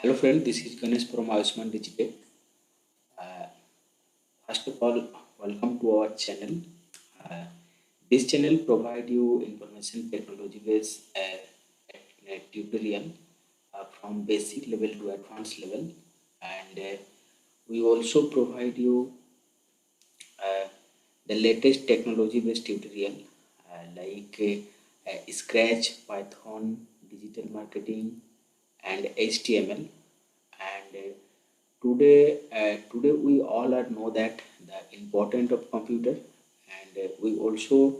Hello friend, this is Ganesh from Ayushman Digitech. Uh, First of all, welcome to our channel. Uh, this channel provide you information technology based tutorial from basic level to advanced level, and we also provide you uh, the latest technology based tutorial like Scratch, Python, digital marketing, and HTML. And today we all are know that the importance of computer, and we also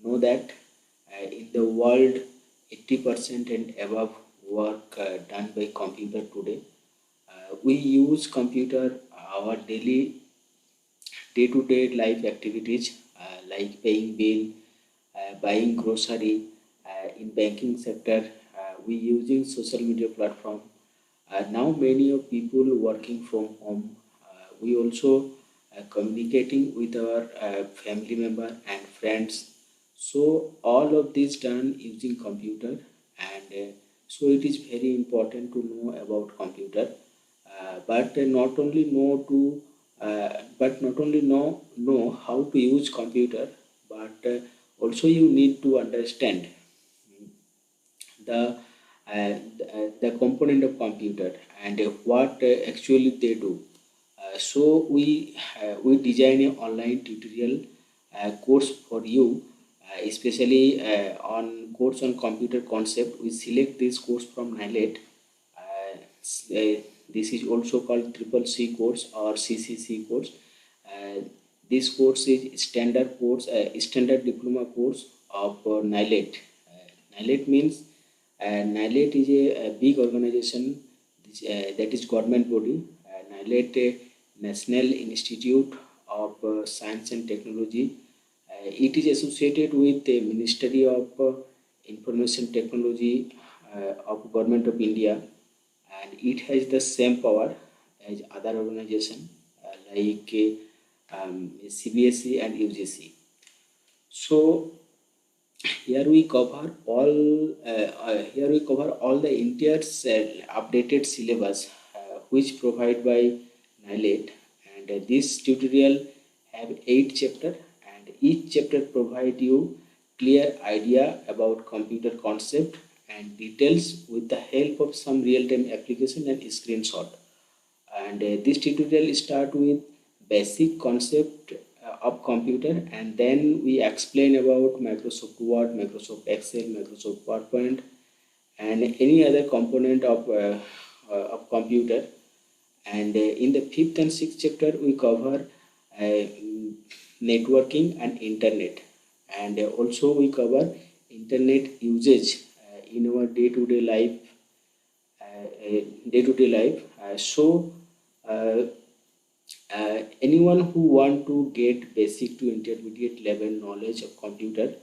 know that in the world 80% and above work done by computer today. We use computer our daily day-to-day life activities like paying bill, buying grocery, in banking sector, we using social media platform. Now many of people working from home. We also communicating with our family member and friends. So all of this done using computer, and so it is very important to know about computer. But not only know how to use computer, but also you need to understand the the component of computer and what actually they do. So we design an online tutorial course for you, especially on course on computer concept. We select this course from Nilet. This is also called Triple C course or CCC course. Uh, this course is standard diploma course of Nilet. Nilet means Nilet is a big organization that is government body. Nilet National Institute of Science and Technology. It is associated with the Ministry of Information Technology of Government of India, and it has the same power as other organization like CBSE and UGC. So here we cover all the entire updated syllabus which provide by Nilet, and this tutorial have 8 chapter, and each chapter provide you clear idea about computer concept and details with the help of some real-time application and screenshot. And this tutorial start with basic concept of computer, and then we explain about Microsoft Word, Microsoft Excel, Microsoft PowerPoint, and any other component of computer. And in the fifth and sixth chapter we cover networking and internet, and also we cover internet usage in our day-to-day life. Day-to-day life. Uh, Anyone who want to get basic to intermediate level knowledge of computer,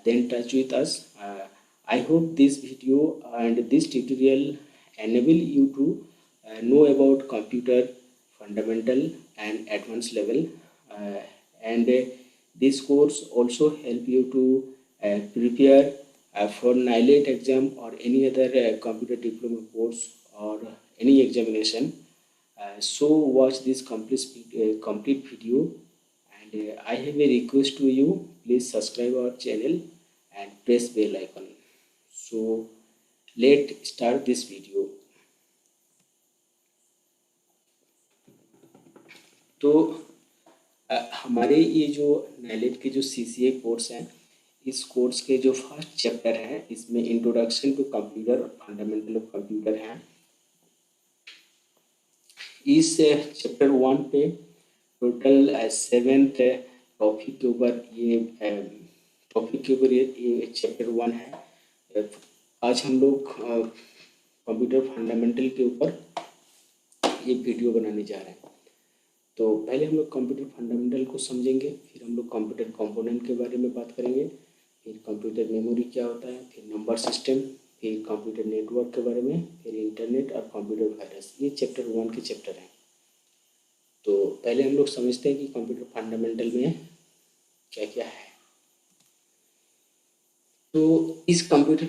then touch with us. I hope this video and this tutorial enable you to know about computer fundamental and advanced level, uh, and this course also help you to prepare for NILET exam or any other computer diploma course or any examination. So watch this complete video, and I have a request to you. Please subscribe our channel and press bell icon. So let's start this video. तो हमारे ये जो नाइलेट के जो CCA course हैं, इस course के जो फर्स्ट चैप्टर है इसमें इंट्रोडक्शन टू कंप्यूटर और फंडामेंटल ऑफ कंप्यूटर है। इस चैप्टर 1 पे टोटल 7th टॉपिक के ऊपर ये चैप्टर 1 है। आज हम लोग कंप्यूटर फंडामेंटल के ऊपर ये वीडियो बनाने जा रहे हैं। तो पहले हम लोग कंप्यूटर फंडामेंटल को समझेंगे, फिर हम लोग कंप्यूटर कंपोनेंट के बारे में बात करेंगे, फिर कंप्यूटर मेमोरी क्या होता है, फिर नंबर सिस्टम, फिर कंप्यूटर नेटवर्क के बारे में, फिर इंटरनेट और कंप्यूटर वायरस। ये चैप्टर 1 के चैप्टर हैं। तो पहले हम लोग समझते हैं कि कंप्यूटर फंडामेंटल में क्या क्या है। तो इस कंप्यूटर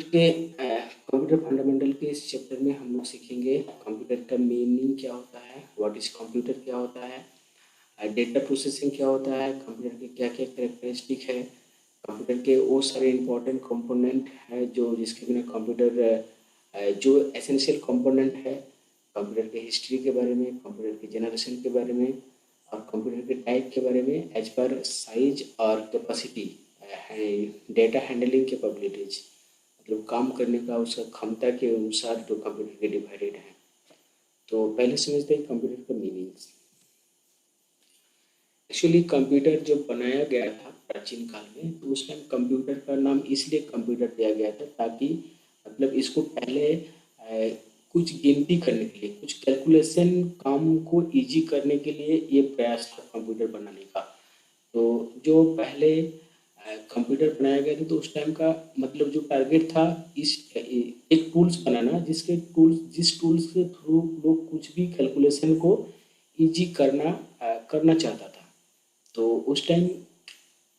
कंप्यूटर फंडामेंटल के इस चैप्टर में हम लोग सीखेंगे कंप्यूटर का मीनिंग क्या होता है, व्हाट इज कंप्यूटर क्या होता है, डेटा प्रोसेसिंग क्या होता है, कंप्यूटर के क्या क्या कैरेक्टरिस्टिक है, कंप्यूटर के वो सारे इंपॉर्टेंट कंपोनेंट है जो जिसके बिना कंप्यूटर जो एसेंशियल कंपोनेंट है, कंप्यूटर के हिस्ट्री के बारे में, कंप्यूटर के जनरेशन के बारे में और कंप्यूटर के टाइप के बारे में एज पर साइज और कैपेसिटी, डेटा हैंडलिंग कैपेबिलिटीज, मतलब काम करने का उसका क्षमता के अनुसार जो कंप्यूटर के डिवाइडेड है। तो पहले समझते हैं कंप्यूटर का मीनिंग्स। एक्चुअली कंप्यूटर जो बनाया गया था प्राचीन काल में, तो उस टाइम कंप्यूटर का नाम इसलिए कंप्यूटर दिया गया था ताकि मतलब इसको पहले कुछ गिनती करने के लिए, कुछ कैलकुलेशन काम को इजी करने के लिए ये प्रयास था कंप्यूटर बनाने का। तो जो पहले कंप्यूटर बनाया गया था तो उस टाइम का मतलब जो टारगेट था इस एक टूल्स बनाना जिस टूल्स के थ्रू लोग कुछ भी कैलकुलेशन को इजी करना चाहता था। तो उस टाइम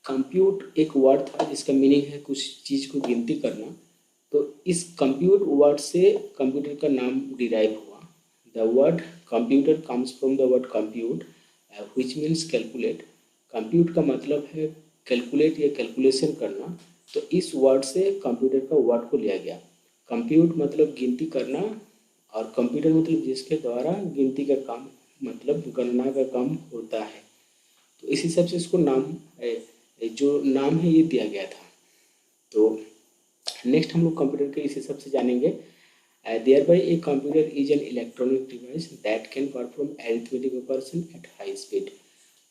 कंप्यूट एक वर्ड था जिसका मीनिंग है कुछ चीज़ को गिनती करना। तो इस कंप्यूट वर्ड से कंप्यूटर का नाम डिराइव हुआ। The word computer comes from the word compute which means calculate. Compute का मतलब है कैलकुलेट या कैलकुलेशन करना। तो इस वर्ड से कंप्यूटर का वर्ड को लिया गया। कंप्यूट मतलब गिनती करना और कंप्यूटर मतलब जिसके द्वारा गिनती का काम मतलब गणना का काम होता है। तो इस हिसाब से इसको नाम जो नाम है ये दिया गया था। तो नेक्स्ट हम लोग कंप्यूटर के इस हिसाब से जानेंगे। Thereby a computer is an electronic device that can perform arithmetic operation at high speed.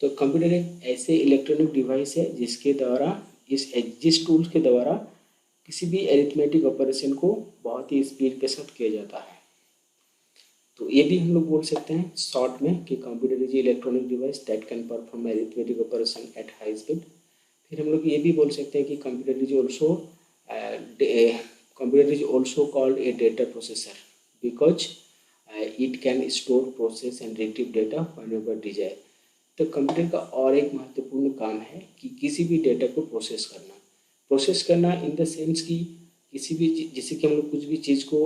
तो कंप्यूटर एक ऐसे इलेक्ट्रॉनिक डिवाइस है जिसके द्वारा जिस टूल्स के द्वारा किसी भी अरिथमेटिक ऑपरेशन को बहुत ही स्पीड के साथ किया जाता है। तो ये भी हम लोग बोल सकते हैं शॉर्ट में कि computer is electronic device that can perform arithmetic operation at high speed. फिर हम लोग ये भी बोल सकते हैं कि computer is also computer is also called a data processor because it can store, process and retrieve data whenever desired। तो कंप्यूटर का और एक महत्वपूर्ण काम है कि किसी भी डेटा को प्रोसेस करना इन द सेंस कि किसी भी जैसे कि हम लोग कुछ भी चीज़ को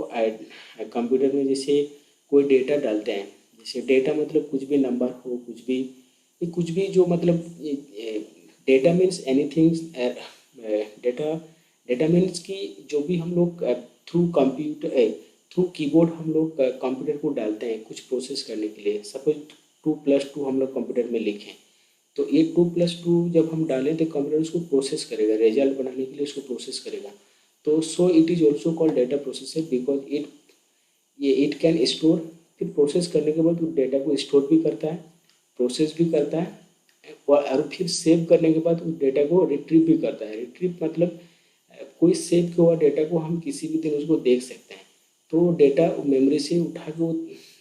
कंप्यूटर में जैसे कोई डेटा डालते हैं, जैसे डेटा मतलब कुछ भी नंबर हो, कुछ भी जो मतलब data means anything. Data means कि जो भी हम लोग थ्रू कीबोर्ड हम लोग कंप्यूटर को डालते हैं कुछ प्रोसेस करने के लिए। सपोज 2+2 हम लोग कंप्यूटर में लिखें, तो ये 2+2 जब हम डालें तो कंप्यूटर उसको प्रोसेस करेगा, रिजल्ट बनाने के लिए उसको प्रोसेस करेगा। तो so it is also called data processor because it can store. फिर प्रोसेस करने के बाद वो डेटा को स्टोर भी करता है, प्रोसेस भी करता है और फिर सेव करने के बाद उस डेटा को रिट्रीव भी करता है। रिट्रीव मतलब कोई सेव किया हुआ डेटा को हम किसी भी दिन उसको देख सकते हैं, तो डेटा मेमोरी से उठा के वो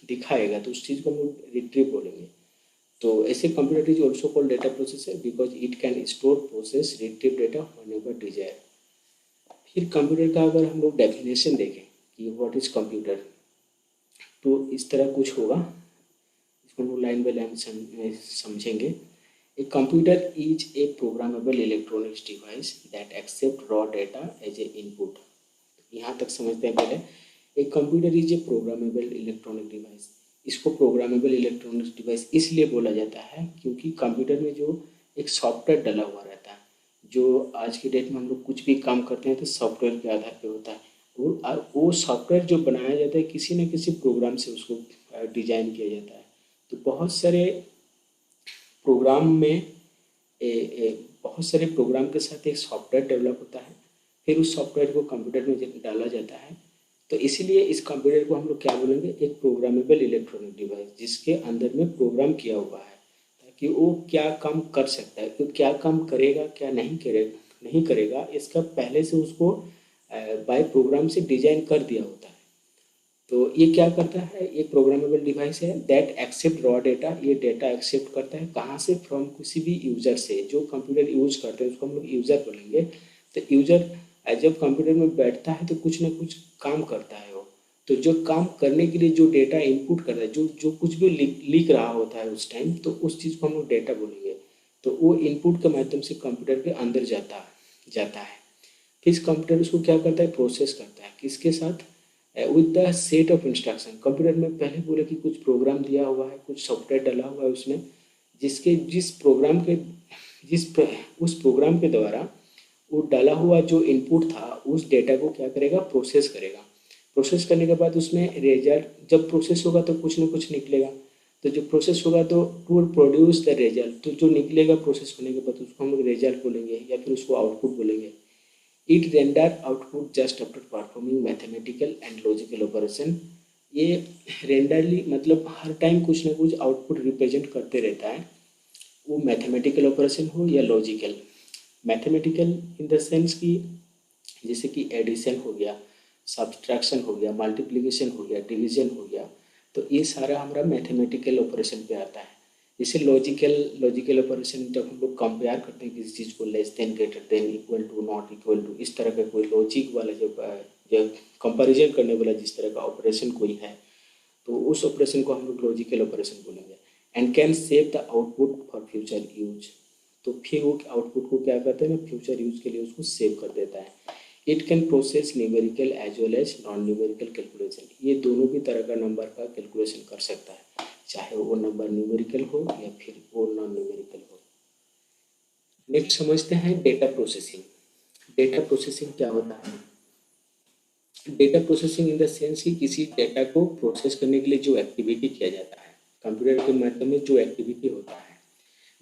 दिखाएगा, तो उस चीज़ को हम लोग रिट्रीव बोलेंगे। तो ऐसे computer is also called data processor because it can store, process, retrieve data whenever desire. फिर कंप्यूटर का अगर हम लोग डेफिनेशन देखें कि व्हाट इज कंप्यूटर, तो इस तरह कुछ होगा। इसको हम लोग लाइन बाय लाइन समझेंगे। A computer is a programmable electronics device that accept raw data as a input। यहाँ तक समझते हैं पहले। एक computer is a programmable electronic device. इसको प्रोग्रामेबल इलेक्ट्रॉनिक्स डिवाइस इसलिए बोला जाता है क्योंकि कंप्यूटर में जो एक सॉफ्टवेयर डला हुआ रहता है, जो आज की डेट में हम लोग कुछ भी काम करते हैं तो सॉफ्टवेयर के आधार पर होता है। वो सॉफ्टवेयर जो बनाया जाता है किसी न किसी प्रोग्राम से उसको डिजाइन किया जाता है। तो बहुत सारे प्रोग्राम के साथ एक सॉफ्टवेयर डेवलप होता है, फिर उस सॉफ्टवेयर को कंप्यूटर में डाला जाता है। तो इसीलिए इस कंप्यूटर को हम लोग क्या बोलेंगे, एक प्रोग्रामेबल इलेक्ट्रॉनिक डिवाइस जिसके अंदर में प्रोग्राम किया हुआ है ताकि वो क्या काम कर सकता है, तो क्या काम करेगा क्या नहीं करेगा इसका पहले से उसको बाय प्रोग्राम से डिजाइन कर दिया होता है। तो ये क्या करता है, ये प्रोग्रामेबल डिवाइस है दैट एक्सेप्ट रॉ डेटा। ये डेटा एक्सेप्ट करता है कहाँ से, फ्रॉम किसी भी यूजर से। जो कंप्यूटर यूज करते हैं उसको हम लोग यूजर बोलेंगे। तो यूजर जब कंप्यूटर में बैठता है तो कुछ ना कुछ काम करता है वो। तो जो काम करने के लिए जो डेटा इनपुट करता है, जो कुछ भी लिख रहा होता है उस टाइम, तो उस चीज़ को हम लोग डेटा बोलेंगे। तो वो इनपुट के माध्यम से कंप्यूटर के अंदर जाता है। इस कंप्यूटर उसको क्या करता है, प्रोसेस करता है किसके साथ, with the set of instruction. Computer में पहले बोले कि कुछ प्रोग्राम दिया हुआ है, कुछ सॉफ्टवेयर डला हुआ है उसमें, जिसके जिस प्रोग्राम के उस प्रोग्राम के द्वारा वो डाला हुआ जो इनपुट था उस डेटा को क्या करेगा, प्रोसेस करेगा। प्रोसेस करने के बाद उसमें रिजल्ट जब प्रोसेस होगा तो कुछ ना कुछ निकलेगा। तो जो प्रोसेस होगा तो टू प्रोड्यूस द रिजल्ट, तो जो निकलेगा प्रोसेस होने के बाद उसको हम लोग रिजल्ट बोलेंगे या फिर उसको आउटपुट बोलेंगे। It render output just after performing mathematical and logical operation. ये रेंडरली मतलब हर टाइम कुछ ना कुछ आउटपुट रिप्रेजेंट करते रहता है, वो मैथमेटिकल ऑपरेशन हो या logical. Mathematical in the sense कि जैसे कि एडिशन हो गया, सब्ट्रैक्शन हो गया, मल्टीप्लिकेशन हो गया, डिवीजन हो गया, तो ये सारा हमारा मैथमेटिकल ऑपरेशन पे आता है। जैसे लॉजिकल ऑपरेशन जब हम लोग कंपेयर करते हैं किसी चीज़ को, less than, greater than, equal to, not equal to, इस तरह का कोई लॉजिक वाला जब कंपैरिजन करने वाला जिस तरह का ऑपरेशन कोई है, तो उस ऑपरेशन को हम लोग लॉजिकल ऑपरेशन बोलेंगे। And can save the output for future use, तो फिर वो आउटपुट को क्या करते हैं ना, फ्यूचर यूज के लिए उसको सेव कर देता है। It can process numerical as well as non numerical calculation, ये दोनों भी तरह का नंबर का कैलकुलेशन कर सकता है, चाहे वो नंबर न्यूमेरिकल हो या फिर वो नॉन न्यूमेरिकल हो। नेक्स्ट समझते हैं डेटा प्रोसेसिंग। डेटा प्रोसेसिंग क्या होता है? Data processing in the sense कि किसी डेटा को प्रोसेस करने के लिए जो एक्टिविटी किया जाता है, कंप्यूटर के माध्यम में जो एक्टिविटी होता है,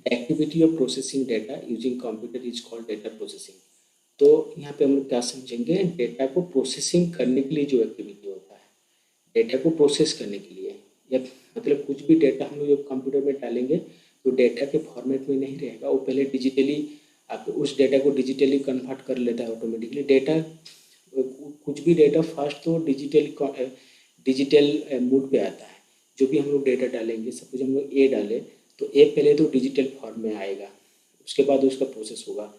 the activity of processing data using computer is called data processing. तो यहाँ पे हम लोग क्या समझेंगे, डेटा को प्रोसेसिंग करने के लिए जो एक्टिविटी होता है, डेटा को प्रोसेस करने के लिए, या मतलब कुछ भी डेटा हम लोग जब कंप्यूटर में डालेंगे तो डेटा के फॉर्मेट में नहीं रहेगा, वो पहले डिजिटली आप उस डेटा को डिजिटली कन्वर्ट कर लेता है ऑटोमेटिकली। डेटा कुछ भी डेटा फर्स्ट तो डिजिटल मोड पे आता है। जो भी हम लोग डेटा डालेंगे, सपोज हम लोग ए डालें तो ए पहले तो डिजिटल फॉर्म में आएगा, उसके बाद उसका प्रोसेस होगा।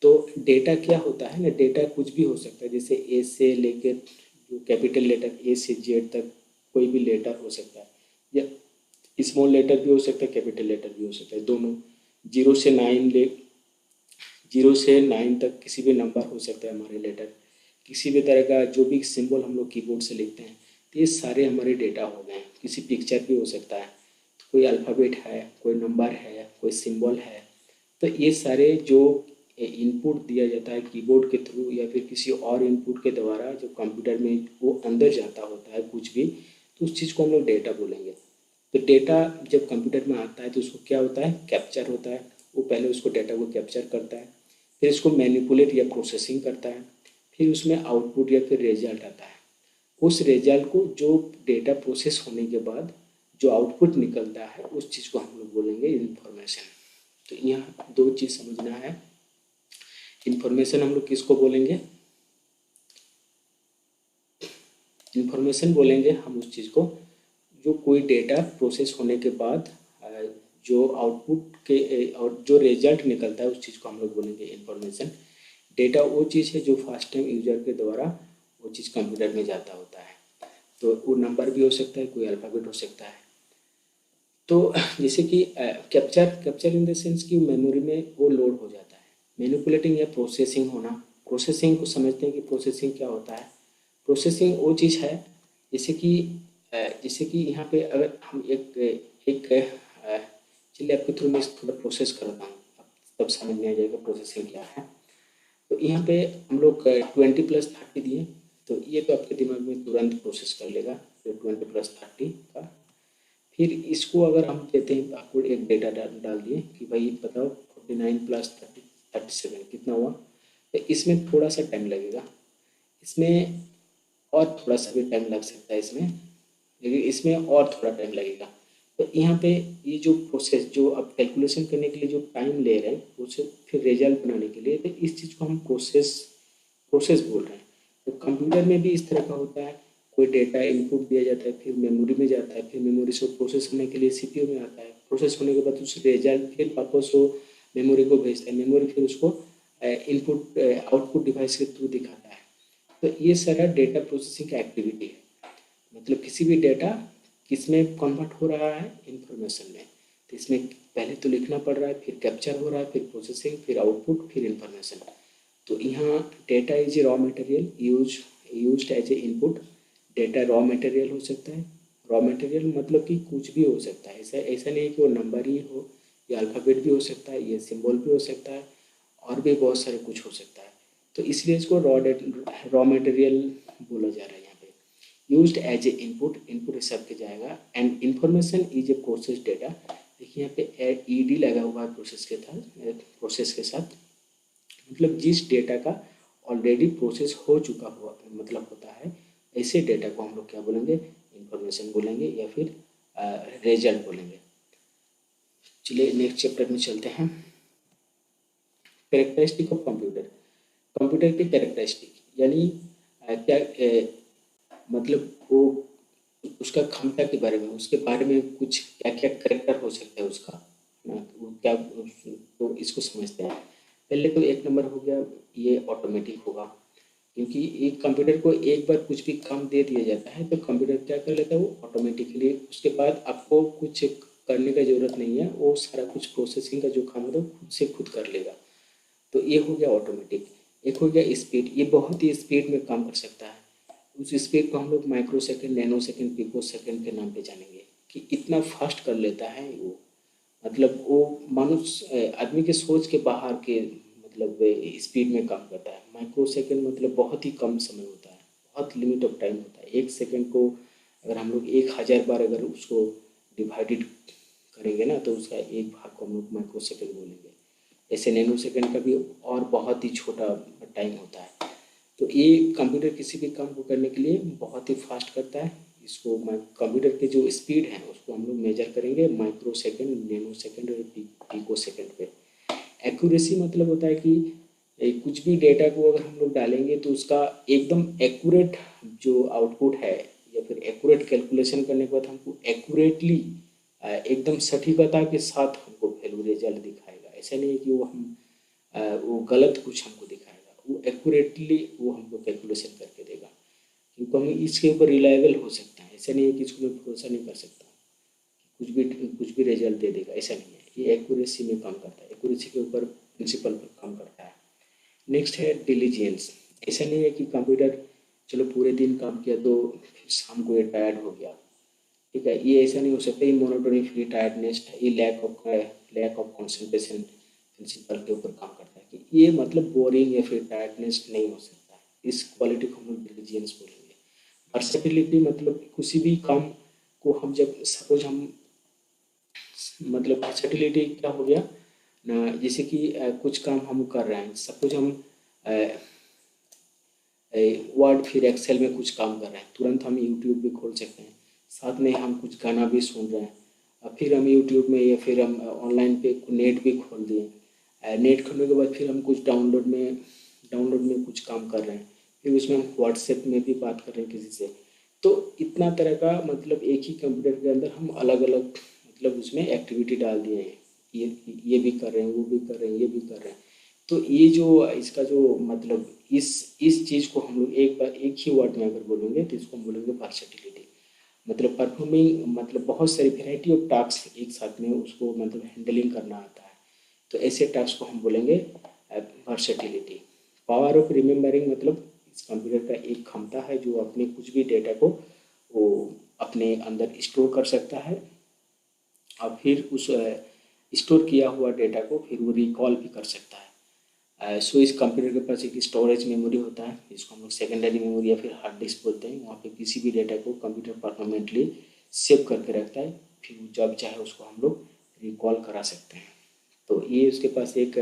तो डेटा क्या होता है ना, डेटा कुछ भी हो सकता है, जैसे ए से लेकर जो कैपिटल लेटर ए से जेड तक कोई भी लेटर हो सकता है, या स्मॉल लेटर भी हो सकता है, कैपिटल लेटर भी हो सकता है, दोनों। जीरो से नाइन जीरो से नाइन तक किसी भी नंबर हो सकता है हमारे लेटर, किसी भी तरह का जो भी सिंबल हम लोग कीबोर्ड से लिखते हैं, तो ये सारे हमारे डेटा हो गए। किसी पिक्चर भी हो सकता है, कोई अल्फ़ाबेट है, कोई नंबर है, कोई सिंबल है, तो ये सारे जो इनपुट दिया जाता है कीबोर्ड के थ्रू या फिर किसी और इनपुट के द्वारा जो कंप्यूटर में वो अंदर जाता होता है कुछ भी, तो उस चीज़ को हम लोग डेटा बोलेंगे। तो डेटा जब कंप्यूटर में आता है तो उसको क्या होता है, कैप्चर होता है। वो पहले उसको डेटा को कैप्चर करता है, फिर इसको मैनिपुलेट या प्रोसेसिंग करता है, फिर उसमें आउटपुट या फिर रिजल्ट आता है। उस रिजल्ट को जो डेटा प्रोसेस होने के बाद जो आउटपुट निकलता है उस चीज़ को हम लोग बोलेंगे इंफॉर्मेशन। तो यहाँ दो चीज़ समझना है, इंफॉर्मेशन हम लोग किसको बोलेंगे, इंफॉर्मेशन बोलेंगे हम उस चीज़ को जो कोई डेटा प्रोसेस होने के बाद जो आउटपुट के और जो रिजल्ट निकलता है उस चीज़ को हम लोग बोलेंगे इंफॉर्मेशन। डेटा वो चीज़ है जो फर्स्ट टाइम यूजर के द्वारा वो चीज़ कंप्यूटर में जाता होता है, तो वो नंबर भी हो सकता है, कोई अल्फ़ाबेट हो सकता है। तो जैसे कि कैप्चर इन द सेंस कि मेमोरी में वो लोड हो जाता है। मैनिपुलेटिंग या प्रोसेसिंग होना, प्रोसेसिंग को समझते हैं कि प्रोसेसिंग क्या होता है। प्रोसेसिंग वो चीज़ है जैसे कि यहाँ पे अगर हम एक चलिए आपके थ्रू में थोड़ा प्रोसेस करता हूँ, तब समझ में आ जाएगा प्रोसेसिंग क्या है। तो यहाँ पे हम लोग 20+30 दिए, तो ये तो आपके दिमाग में तुरंत प्रोसेस कर लेगा, तो 20+30 का। फिर इसको अगर हम देते हैं, आपको एक डेटा डाल दिए कि भाई बताओ 49+30 37 कितना हुआ, तो इसमें थोड़ा सा टाइम लगेगा, इसमें और थोड़ा सा भी टाइम लग सकता है इसमें, लेकिन इसमें और थोड़ा टाइम लगेगा। तो यहाँ पे ये जो प्रोसेस जो अब कैलकुलेशन करने के लिए जो टाइम ले रहे हैं उसे फिर रिजल्ट बनाने के लिए, तो इस चीज़ को हम प्रोसेस बोल रहे हैं। तो कंप्यूटर में भी इस तरह का होता है, कोई डेटा इनपुट दिया जाता है, फिर मेमोरी में जाता है, फिर मेमोरी से प्रोसेस करने के लिए सीपीयू में आता है, प्रोसेस होने के बाद उस रिजल्ट फिर वापस वो मेमोरी को भेजता है, मेमोरी फिर उसको इनपुट आउटपुट डिवाइस के थ्रू दिखाता है। तो ये सारा डेटा प्रोसेसिंग का एक्टिविटी है, मतलब किसी भी डेटा किस में कन्वर्ट हो रहा है, इंफॉर्मेशन में। तो इसमें पहले तो लिखना पड़ रहा है, फिर कैप्चर हो रहा है, फिर प्रोसेसिंग, फिर आउटपुट, फिर इंफॉर्मेशन। तो यहाँ data is raw material used as a input. Data raw material हो सकता है। रॉ मटेरियल मतलब कि कुछ भी हो सकता है, ऐसा ऐसा नहीं है कि वो नंबर ही हो, ये अल्फ़ाबेट भी हो सकता है, ये सिंबल भी हो सकता है, और भी बहुत सारे कुछ हो सकता है। तो इसलिए इसको रॉ मटेरियल बोला जा रहा है यहाँ पे। Used as a input, input हिसाब के जाएगा। And information is a process data. देखिए यहाँ पे ईडी लगा हुआ है प्रोसेस के साथ, मतलब जिस डेटा का ऑलरेडी प्रोसेस हो चुका हुआ मतलब होता है, ऐसे डेटा को हम लोग क्या बोलेंगे, इंफॉर्मेशन बोलेंगे या फिर रिजल्ट बोलेंगे। चलिए नेक्स्ट चैप्टर में चलते हैं। Characteristic of computer. कंप्यूटर की कैरेक्टरिस्टिक यानी क्या मतलब वो उसका क्षमता के बारे में, उसके बारे में कुछ क्या क्या कैरेक्टर हो सकता है उसका, वो क्या, तो इसको समझते हैं। पहले तो एक नंबर हो गया, ये ऑटोमेटिक होगा, क्योंकि एक कंप्यूटर को एक बार कुछ भी काम दे दिया जाता है तो कंप्यूटर क्या कर लेता है, वो ऑटोमेटिकली उसके बाद आपको कुछ करने का ज़रूरत नहीं है, वो सारा कुछ प्रोसेसिंग का जो काम होता है खुद से खुद कर लेगा। तो ये हो गया ऑटोमेटिक। एक हो गया स्पीड, ये बहुत ही स्पीड में काम कर सकता है। उस स्पीड को हम लोग microsecond, nanosecond, picosecond के नाम पे जानेंगे कि इतना फास्ट कर लेता है वो, मतलब वो मनुष्य आदमी के सोच के बाहर के मतलब स्पीड में काम करता है। माइक्रो सेकेंड मतलब बहुत ही कम समय होता है, बहुत लिमिट ऑफ टाइम होता है। एक सेकेंड को अगर हम लोग 1000 बार अगर उसको डिवाइडेड करेंगे ना, तो उसका एक भाग को हम लोग माइक्रो सेकेंड बोलेंगे। ऐसे नैनो सेकेंड का भी और बहुत ही छोटा टाइम होता है। तो ये कंप्यूटर किसी भी काम को करने के लिए बहुत ही फास्ट करता है। इसको कंप्यूटर के जो स्पीड है उसको हम लोग मेजर करेंगे माइक्रो सेकेंड, नैनो सेकेंड और पिको सेकेंड पे। एक्यूरेसी मतलब होता है कि कुछ भी डेटा को अगर हम लोग डालेंगे तो उसका एकदम एक्यूरेट जो आउटपुट है, या फिर एक्यूरेट कैलकुलेशन करने के बाद हमको एक्यूरेटली एकदम सटीकता के साथ हमको वैल्यू रिजल्ट दिखाएगा। ऐसा नहीं है कि वो गलत कुछ हमको दिखाएगा, वो एक्यूरेटली वो हमको कैलकुलेशन करके देगा, क्योंकि हम इसके ऊपर रिलायबल हो सकता है। ऐसा नहीं है कि इसको मैं भरोसा नहीं कर सकता, कुछ भी रिजल्ट दे देगा, ऐसा नहीं है। ये एक्यूरेसी में काम करता है, एक्यूरेसी के ऊपर प्रिंसिपल पर काम करता है। नेक्स्ट है डिलीजेंस। ऐसा नहीं है कि कंप्यूटर चलो पूरे दिन काम किया तो फिर शाम को ये टायर्ड हो गया, ठीक है, ये ऐसा नहीं हो सकता। ये मोनोटोनी फ्री टायर्डनेस, ये लैक ऑफ कंसंट्रेशन प्रिंसिपल के ऊपर काम करता है कि ये मतलब बोरिंग या फिर टायर्डनेस नहीं हो सकता है। इस क्वालिटी को हम लोग डिलीजेंस बोलेंगे। वर्सेटिलिटी मतलब किसी भी काम को हम जब सपोज हम मतलब वर्सेटिलिटी क्या हो गया ना, जैसे कि कुछ काम हम कर रहे हैं, सपोज हम वर्ड फिर एक्सेल में कुछ काम कर रहे हैं, तुरंत हम यूट्यूब भी खोल सकते हैं, साथ में हम कुछ गाना भी सुन रहे हैं, फिर हम यूट्यूब में या फिर हम ऑनलाइन पे नेट भी खोल दिए। नेट खोलने के बाद फिर हम कुछ डाउनलोड में कुछ काम कर रहे हैं, फिर उसमें हम व्हाट्सएप में भी बात कर रहे हैं किसी से। तो इतना तरह का मतलब एक ही कंप्यूटर के अंदर हम अलग अलग मतलब उसमें एक्टिविटी डाल दिए हैं, ये भी कर रहे हैं, वो भी कर रहे हैं, ये भी कर रहे हैं। तो ये जो इसका जो मतलब इस चीज़ को हम लोग एक ही वर्ड में अगर बोलेंगे तो इसको हम बोलेंगे वर्सेटिलिटी। मतलब परफॉर्मिंग मतलब बहुत सारी वैरायटी ऑफ टास्क एक साथ में उसको मतलब हैंडलिंग करना आता है, तो ऐसे टास्क को हम बोलेंगे वर्सेटिलिटी। पावर ऑफ रिमेम्बरिंग मतलब इस कंप्यूटर का एक क्षमता है जो अपने कुछ भी डेटा को वो अपने अंदर स्टोर कर सकता है, और फिर उस स्टोर किया हुआ डेटा को फिर वो रिकॉल भी कर सकता है। सो इस कंप्यूटर के पास एक स्टोरेज मेमोरी होता है, जिसको हम लोग सेकेंडरी मेमोरी या फिर हार्ड डिस्क बोलते हैं। वहाँ पे किसी भी डेटा को कंप्यूटर परमानेंटली सेव करके रखता है, फिर जब चाहे उसको हम लोग रिकॉल करा सकते हैं। तो ये उसके पास एक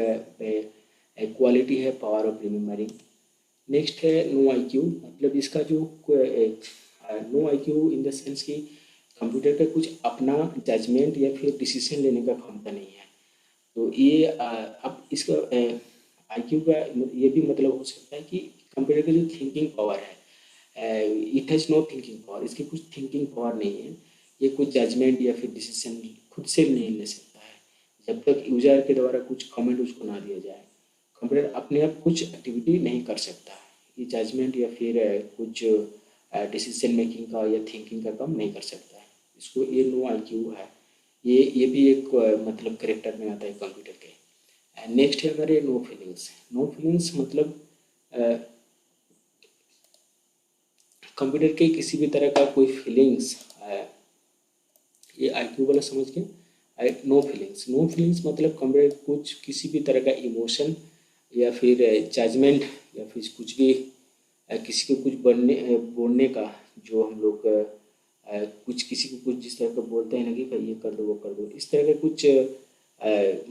क्वालिटी है, पावर ऑफ रिमेम्बरिंग। नेक्स्ट है नो आई क्यू, मतलब इसका जो no I Q in the sense कि कंप्यूटर का कुछ अपना जजमेंट या फिर डिसीजन लेने का क्षमता नहीं है। तो ये अब इसका आईक्यू का ये भी मतलब हो सकता है कि कंप्यूटर का जो थिंकिंग पावर है, it has no thinking power, इसकी कुछ थिंकिंग पावर नहीं है, ये कुछ जजमेंट या फिर डिसीजन खुद से नहीं ले सकता है जब तक यूजर के द्वारा कुछ कमेंट उसको ना दिया जाए। कंप्यूटर अपने आप कुछ एक्टिविटी नहीं कर सकता, ये जजमेंट या फिर कुछ डिसीजन मेकिंग का या थिंकिंग का काम नहीं कर सकता है। इसको ये नो आई क्यू है, ये भी एक मतलब करेक्टर में आता है कंप्यूटर के। नेक्स्ट है हमारे नो फीलिंग्स। नो फीलिंग्स मतलब कंप्यूटर के किसी भी तरह का कोई फीलिंग्स, ये आईक्यू वाला समझ के, नो फीलिंग्स। नो फीलिंग्स मतलब कंप्यूटर कुछ किसी भी तरह का इमोशन या फिर जजमेंट या फिर कुछ भी किसी को कुछ बोलने का, जो हम लोग कुछ किसी को कुछ जिस तरह का बोलते हैं ना कि भाई ये कर दो वो कर दो, इस तरह का कुछ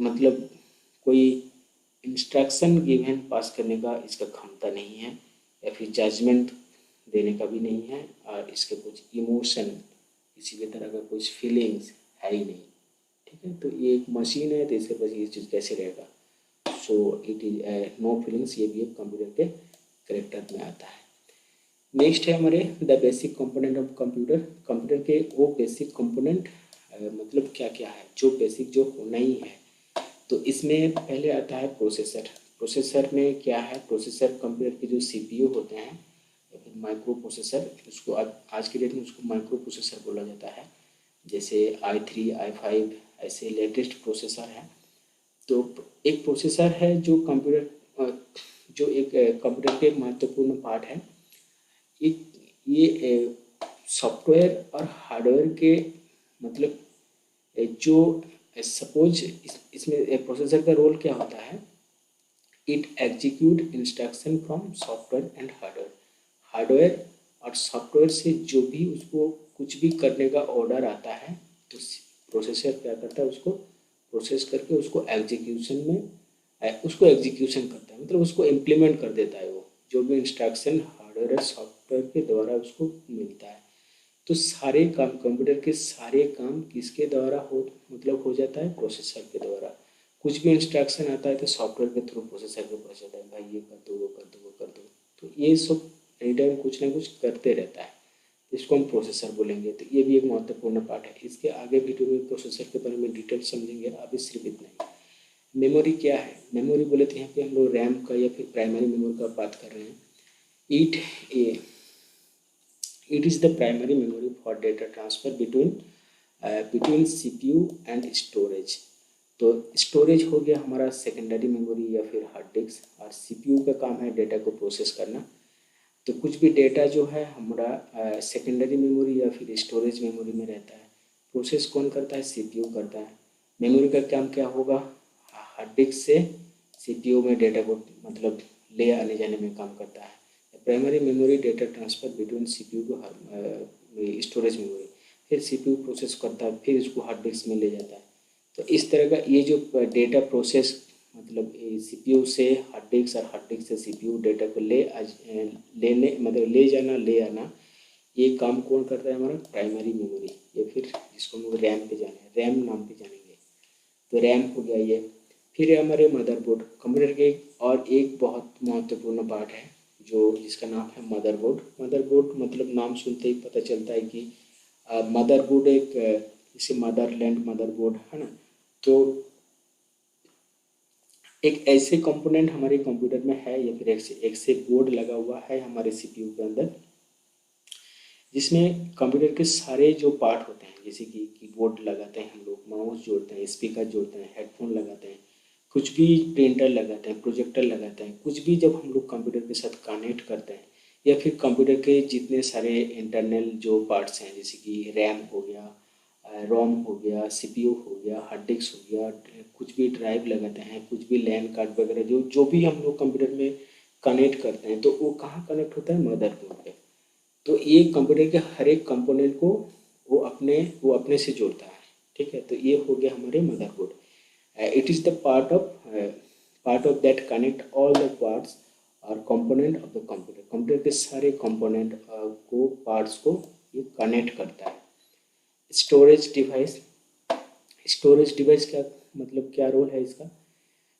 मतलब कोई इंस्ट्रक्शन गिवन पास करने का इसका क्षमता नहीं है, या फिर जजमेंट देने का भी नहीं है, और इसके कुछ इमोशन किसी भी तरह का कुछ फीलिंग्स है ही नहीं। ठीक है, तो ये एक मशीन है, तो इसके पास ये चीज़ कैसे रहेगा। So it is no feelings, ये भी एक कंप्यूटर के करेक्टर में आता है। नेक्स्ट है हमारे the basic component of computer. Computer के वो बेसिक कंपोनेंट मतलब क्या क्या है, जो बेसिक जो होना ही है। तो इसमें पहले आता है प्रोसेसर। प्रोसेसर में क्या है, प्रोसेसर कंप्यूटर के जो सीपीयू होते हैं या फिर माइक्रो प्रोसेसर, उसको आज के डेट में उसको माइक्रो प्रोसेसर बोला जाता है। जैसे i3 i5 ऐसे लेटेस्ट प्रोसेसर हैं। तो एक प्रोसेसर है जो कंप्यूटर जो एक कंप्यूटर के महत्वपूर्ण पार्ट है। ये सॉफ्टवेयर और हार्डवेयर के मतलब जो सपोज इसमें प्रोसेसर का रोल क्या होता है, it execute instruction from software and hardware. Hardware और सॉफ्टवेयर से जो भी उसको कुछ भी करने का ऑर्डर आता है, तो प्रोसेसर क्या करता है, उसको प्रोसेस करके उसको एग्जीक्यूशन करता है, मतलब उसको इम्प्लीमेंट कर देता है। वो जो भी इंस्ट्रक्शन हार्डवेयर और सॉफ्टवेयर के द्वारा उसको मिलता है। तो सारे काम, कंप्यूटर के सारे काम किसके द्वारा मतलब हो जाता है, प्रोसेसर के द्वारा। कुछ भी इंस्ट्रक्शन आता है तो सॉफ्टवेयर के थ्रू प्रोसेसर को पहुँच जाता है, भाई ये कर दो वो कर दो वो कर दो। तो ये सब एनी टाइम कुछ ना कुछ करते रहता है, इसको हम प्रोसेसर बोलेंगे। तो ये भी एक महत्वपूर्ण पार्ट है। इसके आगे वीडियो में प्रोसेसर के बारे में डिटेल समझेंगे, अभी सिर्फ इतना ही। मेमोरी क्या है, मेमोरी बोले तो यहाँ पे हम लोग रैम का या फिर प्राइमरी मेमोरी का बात कर रहे हैं। It is the primary memory for data transfer between CPU and storage। तो स्टोरेज हो गया हमारा सेकेंडरी मेमोरी या फिर हार्ड डिस्क, और CPU का काम है डेटा को प्रोसेस करना। तो कुछ भी डेटा जो है हमारा सेकेंडरी मेमोरी या फिर स्टोरेज मेमोरी में रहता है, प्रोसेस कौन करता है, CPU करता है। मेमोरी का काम क्या होगा, हार्ड डिस्क से CPU में डेटा को मतलब ले आने जाने में काम करता है। Primary memory data transfer between CPU को स्टोरेज मेमोरी, फिर CPU प्रोसेस करता है, फिर इसको हार्ड डिस्क में ले जाता है। तो इस तरह का ये जो डेटा प्रोसेस मतलब CPU से हार्ड डिस्क और हार्ड डिस्क से CPU डेटा को लेने मतलब ले जाना ले आना, ये काम कौन करता है, हमारा प्राइमरी मेमोरी, या फिर जिसको हम लोग रैम पे जाने, रैम नाम पे जानेंगे। तो रैम हो गया ये। फिर है हमारे मदरबोर्ड। कंप्यूटर के और एक बहुत महत्वपूर्ण पार्ट है जो जिसका नाम है मदरबोर्ड। मदरबोर्ड मतलब नाम सुनते ही पता चलता है कि मदरबोर्ड एक जैसे मदरलैंड मदरबोर्ड है ना। तो एक ऐसे कंपोनेंट हमारे कंप्यूटर में है या फिर एक से बोर्ड लगा हुआ है हमारे CPU के अंदर, जिसमें कंप्यूटर के सारे जो पार्ट होते हैं, जैसे कि कीबोर्ड लगाते हैं हम लोग, माउस जोड़ते हैं, स्पीकर जोड़ते हैं, हेडफोन लगाते हैं, कुछ भी प्रिंटर लगाते हैं, प्रोजेक्टर लगाते हैं, कुछ भी जब हम लोग कंप्यूटर के साथ कनेक्ट करते हैं, या फिर कंप्यूटर के जितने सारे इंटरनल जो पार्ट्स हैं, जैसे कि रैम हो गया, रोम हो गया, CPU हो गया, हार्ड डिस्क हो गया, कुछ भी ड्राइव लगाते हैं, कुछ भी लैन कार्ड वगैरह जो भी हम लोग कंप्यूटर में कनेक्ट करते हैं, तो वो कहाँ कनेक्ट होता है, मदरबोर्ड पे। तो ये कंप्यूटर के हर एक कंपोनेंट को वो अपने से जोड़ता है। ठीक है, तो ये हो गया हमारे motherboard. It is the part of that connect all the parts और component of the computer. Computer के सारे कंपोनेंट को पार्ट्स को ये कनेक्ट करता है। Storage device. स्टोरेज डिवाइस का मतलब क्या रोल है इसका,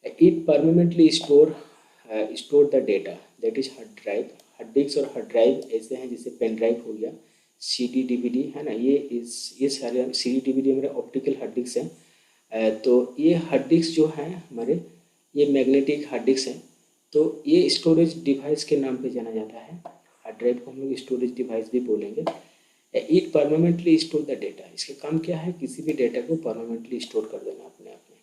it permanently store the data that is hard drive. Hard disk और हार्ड ड्राइव ऐसे हैं जैसे पेन ड्राइव हो गया, CD DVD है ना, ये सारे CD DVD हमारे ऑप्टिकल हार्ड डिस्क हैं। तो ये हार्ड डिस्क जो है हमारे, ये मैग्नेटिक हार्ड डिस्क है। तो ये स्टोरेज डिवाइस के नाम पे जाना जाता है। हार्ड ड्राइव को हम लोग स्टोरेज डिवाइस भी बोलेंगे। It permanently store the data. इसका काम क्या है, किसी भी डेटा को परमानेंटली स्टोर कर देना अपने आप में।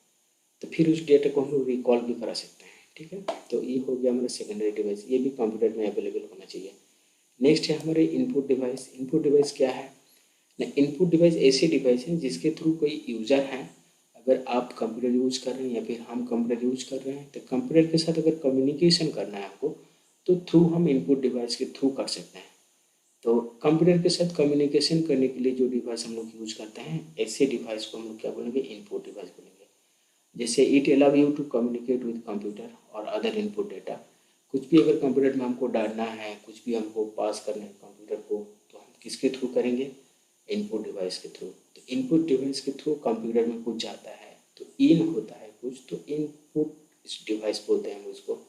तो फिर उस डेटा को हम लोग रिकॉल भी करा सकते हैं। ठीक है, तो ये हो गया हमारा सेकेंडरी डिवाइस, ये भी कंप्यूटर में अवेलेबल होना चाहिए। नेक्स्ट है हमारे इनपुट डिवाइस। इनपुट डिवाइस क्या है ना, इनपुट डिवाइस ऐसे डिवाइस हैं जिसके थ्रू कोई यूज़र है, अगर आप कंप्यूटर यूज कर रहे हैं या फिर हम कंप्यूटर यूज कर रहे हैं, तो कंप्यूटर के साथ अगर कम्युनिकेशन करना है हमको, तो थ्रू हम इनपुट डिवाइस के थ्रू कर सकते हैं। तो कंप्यूटर के साथ कम्युनिकेशन करने के लिए जो डिवाइस हम लोग यूज करते हैं, ऐसे डिवाइस को हम लोग क्या बोलेंगे, इनपुट डिवाइस बोलेंगे। जैसे it allow you to communicate with computer और अदर इनपुट डेटा। कुछ भी अगर कंप्यूटर में हमको डालना है, कुछ भी हमको पास करना है कंप्यूटर को, तो हम किसके थ्रू करेंगे, इनपुट डिवाइस के थ्रू। तो इनपुट डिवाइस के थ्रू कंप्यूटर में कुछ जाता है, तो इन होता है कुछ, तो इनपुट डिवाइस बोलते हैं हम उसको।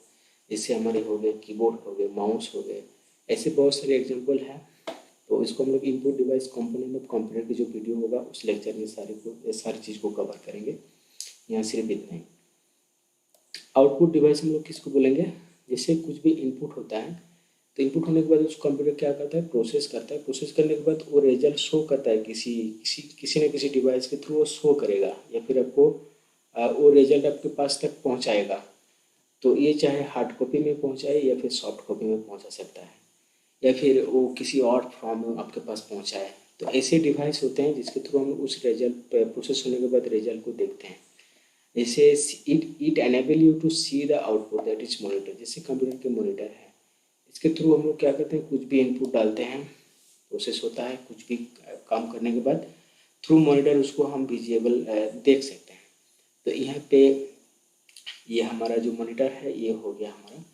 जैसे हमारे हो गए कीबोर्ड, हो गए माउस, हो गए, ऐसे बहुत सारे एग्जांपल हैं। तो इसको हम लोग input device component of computer की जो वीडियो होगा उस लेक्चर में सारी चीज़ को कवर करेंगे। यहाँ सिर्फ इतना ही। आउटपुट डिवाइस हम लोग किसको बोलेंगे, जैसे कुछ भी इनपुट होता है, तो इनपुट होने के बाद उस कंप्यूटर क्या करता है, प्रोसेस करता है। प्रोसेस करने के बाद वो रिजल्ट शो करता है, किसी न किसी डिवाइस के थ्रू वो शो करेगा, या फिर आपको वो रिजल्ट आपके पास तक पहुंचाएगा। तो ये चाहे हार्ड कॉपी में पहुंचाए या फिर सॉफ्ट कॉपी में पहुंचा सकता है, या फिर वो किसी और फॉर्म में आपके पास पहुंचाए। तो ऐसे डिवाइस होते हैं जिसके थ्रू हम उस रिजल्ट प्रोसेस होने के बाद रिजल्ट को देखते हैं। जैसे it enable you to see the output that is monitor. जैसे कंप्यूटर के मॉनिटर है, इसके थ्रू हम लोग क्या करते हैं, कुछ भी इनपुट डालते हैं, प्रोसेस होता है, कुछ भी काम करने के बाद थ्रू मॉनिटर उसको हम विजिबल देख सकते हैं। तो यहाँ पे ये हमारा जो मॉनिटर है ये हो गया हमारा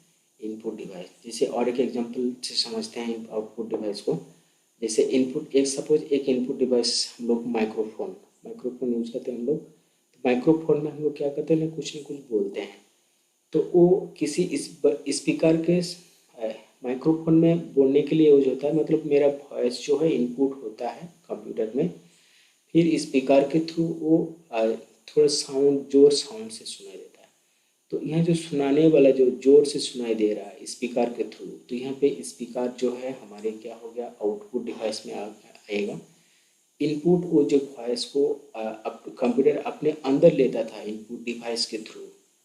इनपुट डिवाइस। जैसे और एक एग्जांपल से समझते हैं आउटपुट डिवाइस को। जैसे इनपुट, एक सपोज एक इनपुट डिवाइस हम लोग माइक्रोफोन यूज करते हैं हम लोग। तो माइक्रोफोन में हम लोग क्या करते हैं, कुछ न कुछ बोलते हैं, तो वो किसी स्पीकर के माइक्रोफोन में बोलने के लिए यूज होता है। मतलब मेरा वॉइस जो है इनपुट होता है कंप्यूटर में, फिर स्पीकर के थ्रू वो थोड़ा साउंड, जोर साउंड से सुनाई देता है। तो यहाँ जो सुनाने वाला जो जोर से सुनाई दे रहा है स्पीकर के थ्रू, तो यहाँ पे स्पीकर जो है हमारे क्या हो गया, आउटपुट डिवाइस में आएगा। इनपुट वो जो वॉइस को कंप्यूटर अपने अंदर लेता था इनपुट डिवाइस के थ्रू,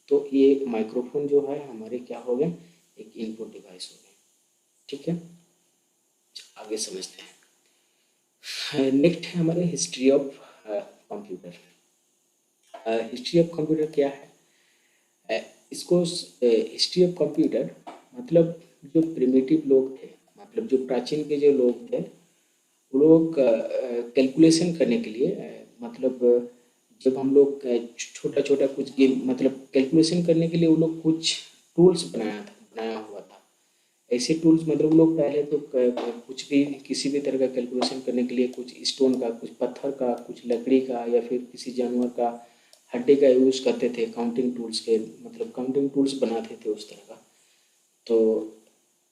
तो ये माइक्रोफोन जो है हमारे क्या हो गए, एक इनपुट डिवाइस हो गए। ठीक है, आगे समझते हैं। नेक्स्ट है हमारे history of computer. History of computer क्या है, इसको हिस्ट्री ऑफ कंप्यूटर मतलब जो प्रिमिटिव लोग थे, मतलब जो प्राचीन के जो लोग थे, वो लोग कैलकुलेशन करने के लिए मतलब जब हम लोग छोटा छोटा कुछ गेम, मतलब कैलकुलेशन करने के लिए वो लोग कुछ टूल्स बनाया हुआ था। ऐसे टूल्स मतलब वो लोग पहले तो कुछ भी, किसी भी तरह का कैलकुलेशन करने के लिए कुछ स्टोन का, कुछ पत्थर का, कुछ लकड़ी का, या फिर किसी जानवर का हड्डी का यूज़ करते थे काउंटिंग टूल्स के, मतलब काउंटिंग टूल्स बनाते थे उस तरह का। तो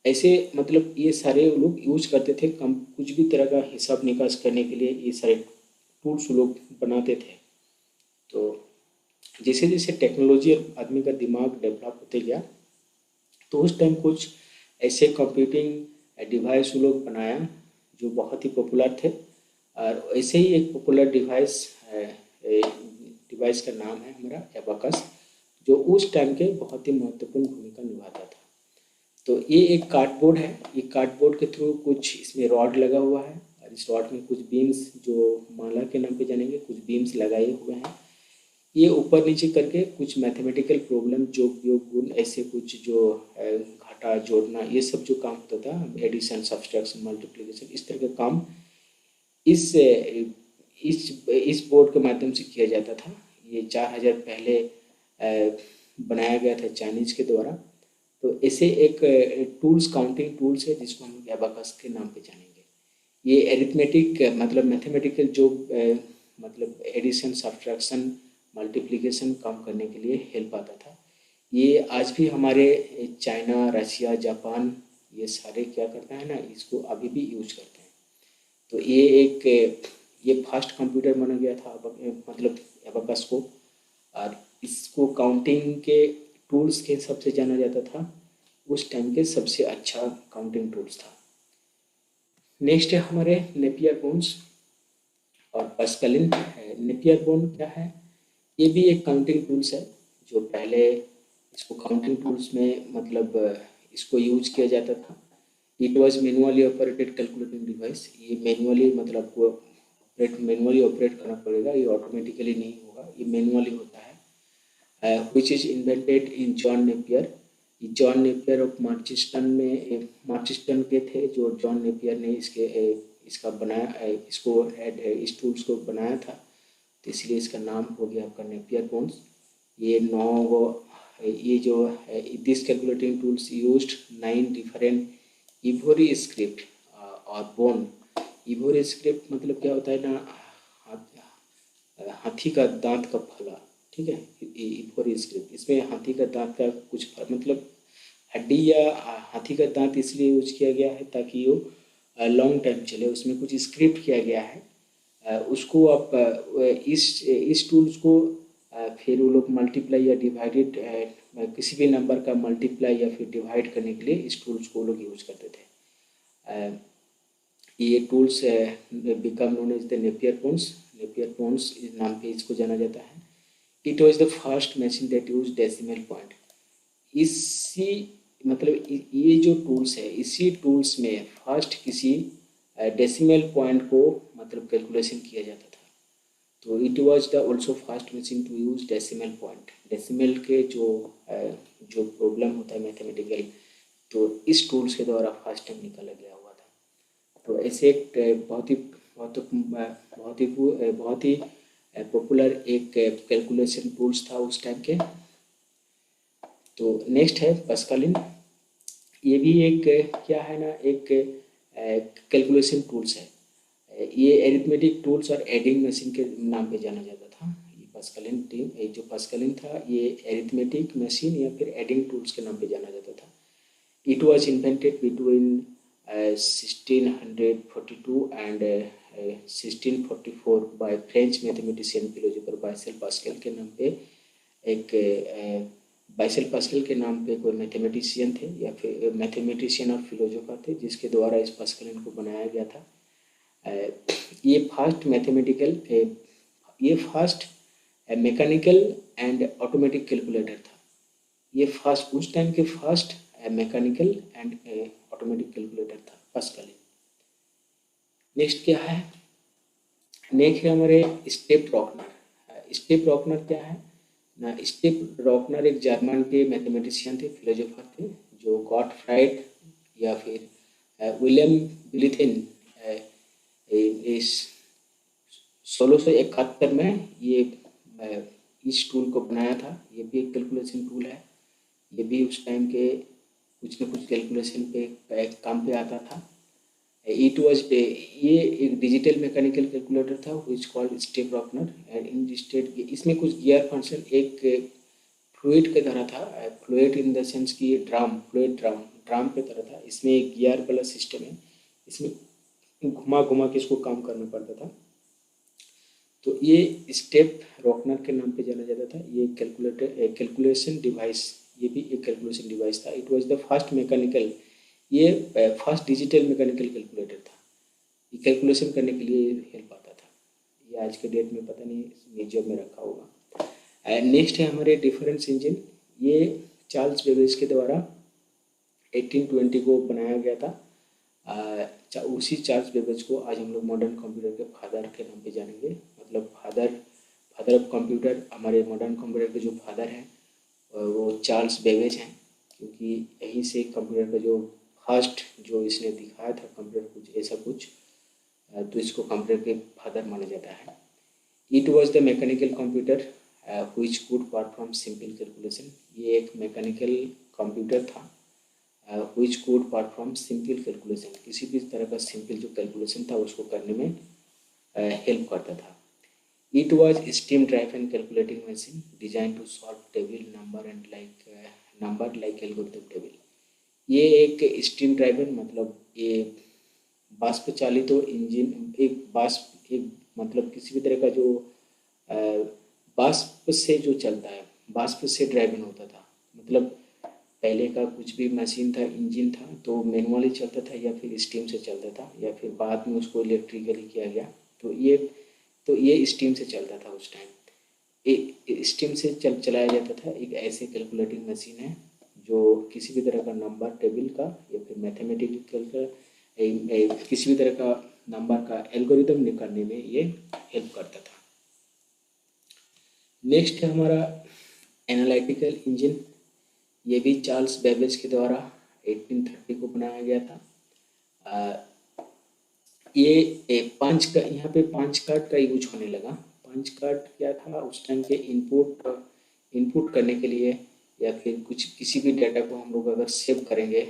ऐसे मतलब ये सारे लोग यूज करते थे, कम कुछ भी तरह का हिसाब निकास करने के लिए ये सारे टूल्स लोग बनाते थे। तो जैसे जैसे टेक्नोलॉजी और आदमी का दिमाग डेवलप होते गया, तो उस टाइम कुछ ऐसे कंप्यूटिंग डिवाइस लोग बनाया जो बहुत ही पॉपुलर थे। और ऐसे ही एक पॉपुलर डिवाइस का नाम है हमारा एबाकस, जो उस टाइम के बहुत ही महत्वपूर्ण भूमिका निभाता था। तो ये एक कार्डबोर्ड है, ये कार्डबोर्ड के थ्रू कुछ इसमें रॉड लगा हुआ है, और इस रॉड में कुछ बीम्स, जो माला के नाम पे जानेंगे, कुछ बीम्स लगाए हुए हैं। ये ऊपर नीचे करके कुछ मैथमेटिकल प्रॉब्लम, जो योग गुण, ऐसे कुछ जो घटा जोड़ना, ये सब जो काम होता था, एडिशन, सब्सट्रैक्शन, मल्टीप्लिकेशन, इस तरह का काम इस बोर्ड के माध्यम से किया जाता था। ये 4000 पहले बनाया गया था चाइनीज के द्वारा। तो ऐसे एक टूल्स, काउंटिंग टूल्स है जिसको हम एबाकस के नाम पे जानेंगे। ये एरिथमेटिक मतलब मैथमेटिकल जो मतलब एडिशन, सब्ट्रैक्शन, मल्टीप्लिकेशन काम करने के लिए हेल्प आता था। ये आज भी हमारे चाइना, रशिया, जापान, ये सारे क्या करता है ना, इसको अभी भी यूज करते हैं। तो ये फर्स्ट कंप्यूटर माना गया था मतलब एबाकस को, और इसको काउंटिंग के टूल्स के हिसाब से जाना जाता था। उस टाइम के सबसे अच्छा काउंटिंग टूल्स था। नेक्स्ट है हमारे नेपियर बोन्स और पास्कलिन। नेपियर बोन क्या है, ये भी एक काउंटिंग टूल्स है, जो पहले इसको काउंटिंग टूल्स में मतलब इसको यूज किया जाता था। It was manually operated calculating device. ये मैनुअली मतलब आपको मैनुअली ऑपरेट करना पड़ेगा, ये ऑटोमेटिकली नहीं होगा, ये मैनुअली होता है। which is invented in John Napier. John Napier of Merchiston में मार्चिस्टन के थे, जो जॉन नेपियर ने इसका बनाया, इसको इस टूल्स को बनाया था, तो इसलिए इसका नाम हो गया आपका नेपियर बोन्स। ये ये जो है this calculating tools used 9 different ivory script और बोन। इवोरी स्क्रिप्ट मतलब क्या होता है ना, हाथी का दांत का फला, ठीक है, इवोरी स्क्रिप्ट। इसमें हाथी का दांत का कुछ मतलब हड्डी या हाथी का दांत इसलिए यूज किया गया है ताकि वो लॉन्ग टाइम चले, उसमें कुछ स्क्रिप्ट किया गया है। उसको आप इस टूल्स को फिर वो लोग मल्टीप्लाई या डिवाइडेड किसी भी नंबर का मल्टीप्लाई या फिर डिवाइड करने के लिए इस टूल्स को लोग यूज करते थे। ये tools become known as the Napier bones. Napier bones इस नाम पे इसको जाना जाता है। It was the first machine that use decimal point. इसी मतलब ये जो टूल्स है, इसी टूल्स में फर्स्ट किसी डेसिमल पॉइंट को मतलब कैलकुलेशन किया जाता था। तो it was the also first machine to use decimal point. Decimal के जो प्रॉब्लम होता है मैथमेटिकल, तो इस टूल्स के द्वारा फर्स्ट टाइम निकाला गया हुआ था। तो ऐसे एक बहुत ही पॉपुलर एक कैलकुलेशन टूल्स था उस टाइम के। तो नेक्स्ट है पास्कलिन। ये भी एक क्या है ना, एक कैलकुलेशन टूल्स है। ये एरिथमेटिक टूल्स और एडिंग मशीन के नाम पे जाना जाता था। ये पास्कलिन जो पास्कलिन था, ये एरिथमेटिक मशीन या फिर एडिंग टूल्स के नाम पे जाना जाता था। It was invented between 1642 and 1644 by French mathematician philosopher buy sell pascal के नाम पे। एक बाइसेल पास्कल के नाम पे कोई मैथमेटिशियन थे या फिर मैथमेटिशियन और फिलोसोफर थे, जिसके द्वारा इस पास्कलिन को बनाया गया था। ये फर्स्ट मैथमेटिकल ये first mechanical and automatic calculator था। ये फर्स्ट उस टाइम के first mechanical and automatic calculator था पास्कलिन। नेक्स्ट क्या है, नेक्स्ट है हमारे स्टेप रॉकनर। स्टेप रॉकनर क्या है ना, स्टेप रॉकनर एक जर्मन के मैथमेटिशियन थे, फिलोसोफर थे, जो गॉटफ्राइड या फिर विलियम बिलिथिन इस 1671 में ये इस टूल को बनाया था। ये भी एक कैलकुलेशन टूल है। ये भी उस टाइम के कुछ न कुछ कैलकुलेशन पे काम पे आता था। इट वॉज ये एक डिजिटल मैकेनिकल कैलकुलेटर था which called step reckoner and in state. इसमें कुछ गियर फंक्शन एक फ्लूइड के तरह था। फ्लूइड इन द सेंस कि फ्लूइड ड्राम के तरह था। इसमें एक गियर वाला सिस्टम है, इसमें घुमा घुमा के इसको काम करना पड़ता था। तो ये स्टेप रॉकनर के नाम पे जाना जाता था। ये कैलकुलेशन डिवाइस, ये भी एक कैलकुलेशन डिवाइस था। It was the first mechanical, ये फर्स्ट डिजिटल मैकेनिकल कैलकुलेटर था। ये कैलकुलेशन करने के लिए हेल्प आता था। ये आज के डेट में पता नहीं म्यूजियम में रखा होगा। नेक्स्ट है हमारे डिफरेंस इंजन। ये चार्ल्स बेबेज के द्वारा 1820 को बनाया गया था। उसी चार्ल्स बेबेज को आज हम लोग मॉडर्न कंप्यूटर के फादर के नाम पे जानेंगे। मतलब फादर ऑफ कंप्यूटर, हमारे मॉडर्न कंप्यूटर के जो फादर हैं वो चार्ल्स बेबेज हैं, क्योंकि यहीं से कंप्यूटर का जो फर्स्ट जो इसने दिखाया था कंप्यूटर कुछ ऐसा कुछ, तो इसको कंप्यूटर के फादर माना जाता है। It was the mechanical computer which could perform simple calculation. ये एक मैकेनिकल कंप्यूटर था which could perform simple calculation, किसी भी तरह का सिंपल जो कैलकुलेशन था उसको करने में हेल्प करता था। It was steam driven calculating machine designed to solve table number like algorithm table। ये एक स्टीम ड्राइवन मतलब ये बाष्प चालित इंजन, एक मतलब किसी भी तरह का जो बाष्प से जो चलता है, बाष्प से ड्राइवन होता था। मतलब पहले का कुछ भी मशीन था, इंजन था, तो मैनुअली चलता था या फिर स्टीम से चलता था, या फिर बाद में उसको इलेक्ट्रिकली किया गया। तो ये स्टीम से चलता था उस टाइम। स्टीम से चलाया जाता था। एक ऐसे कैलकुलेटिंग मशीन है जो किसी भी तरह का नंबर टेबल का या फिर मैथमेटिकल का किसी भी तरह का नंबर का एल्गोरिदम निकालने में ये हेल्प करता था। नेक्स्ट है हमारा एनालिटिकल इंजन। ये भी चार्ल्स बेबेज के द्वारा 1830 को बनाया गया था। ये पंच का, यहाँ पे पंच कार्ड का यूज होने लगा। पंच कार्ड क्या था उस टाइम के इनपुट करने के लिए, या फिर कुछ किसी भी डाटा को हम लोग अगर सेव करेंगे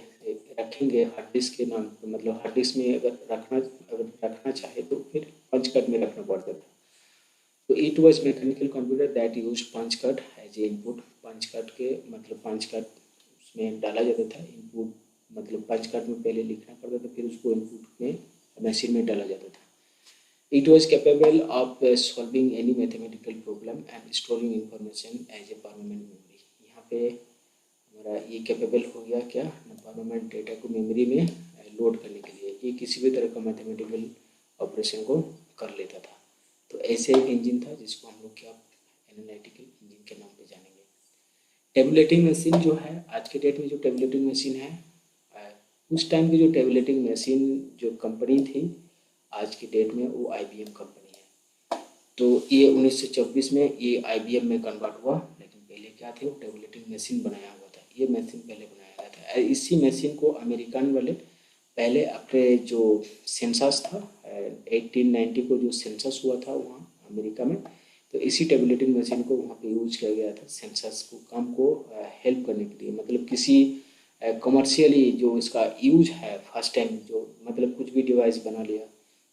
रखेंगे हार्ड डिस्क के नाम, मतलब हार्ड डिस्क में अगर रखना चाहे तो फिर पंच कार्ड में रखना पड़ता था। तो it was mechanical computer that use punch card as a input. Punch card के मतलब पंच कार्ड उसमें डाला जाता था इनपुट, मतलब पंच कार्ड में पहले लिखना पड़ता था फिर उसको इनपुट में मशीन में डाला जाता था। It was capable of solving any mathematical problem and storing information as a permanent memory। यहाँ पे हमारा ये कैपेबल हो गया क्या, परमानेंट डेटा को मेमोरी में लोड करने के लिए। ये किसी भी तरह का मैथमेटिकल ऑपरेशन को कर लेता था। तो ऐसे एक इंजन था जिसको हम लोग क्या एनालिटिकल इंजन के नाम पे जानेंगे। टेबुलेटिंग मशीन जो है आज के डेट में, जो टेबुलेटिंग मशीन है, उस टाइम की जो टेबुलेटिंग मशीन जो कंपनी थी आज की डेट में वो IBM कंपनी है। तो ये 1924 में ये IBM में कन्वर्ट हुआ, लेकिन पहले क्या थे, वो टेबुलेटिंग मशीन बनाया हुआ था। ये मशीन पहले बनाया गया था। इसी मशीन को अमेरिकन वाले पहले अपने जो सेंसस था 1890 को जो सेंसस हुआ था वहाँ अमेरिका में, तो इसी टेबुलेटिंग मशीन को वहाँ पे यूज किया गया था सेंसस को काम को हेल्प करने के लिए। मतलब किसी कमर्शियली जो इसका यूज है फर्स्ट टाइम, जो मतलब कुछ भी डिवाइस बना लिया,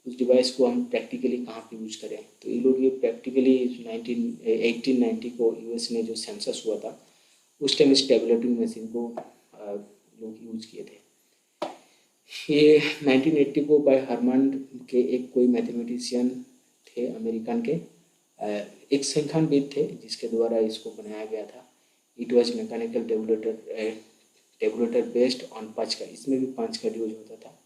उस डिवाइस को हम प्रैक्टिकली कहाँ पे यूज करें। तो ये लोग ये प्रैक्टिकली 1890 को US में जो सेंसस हुआ था उस टाइम इस टेबुलेटिंग मशीन को लोग यूज किए थे। ये 1980 को बाय हरमन के एक कोई मैथमेटिशियन थे अमेरिकन के, एक संख्यानविद थे जिसके द्वारा इसको बनाया गया था। It was mechanical tabulator based on punch card. इसमें भी पंच कार्ड यूज होता था।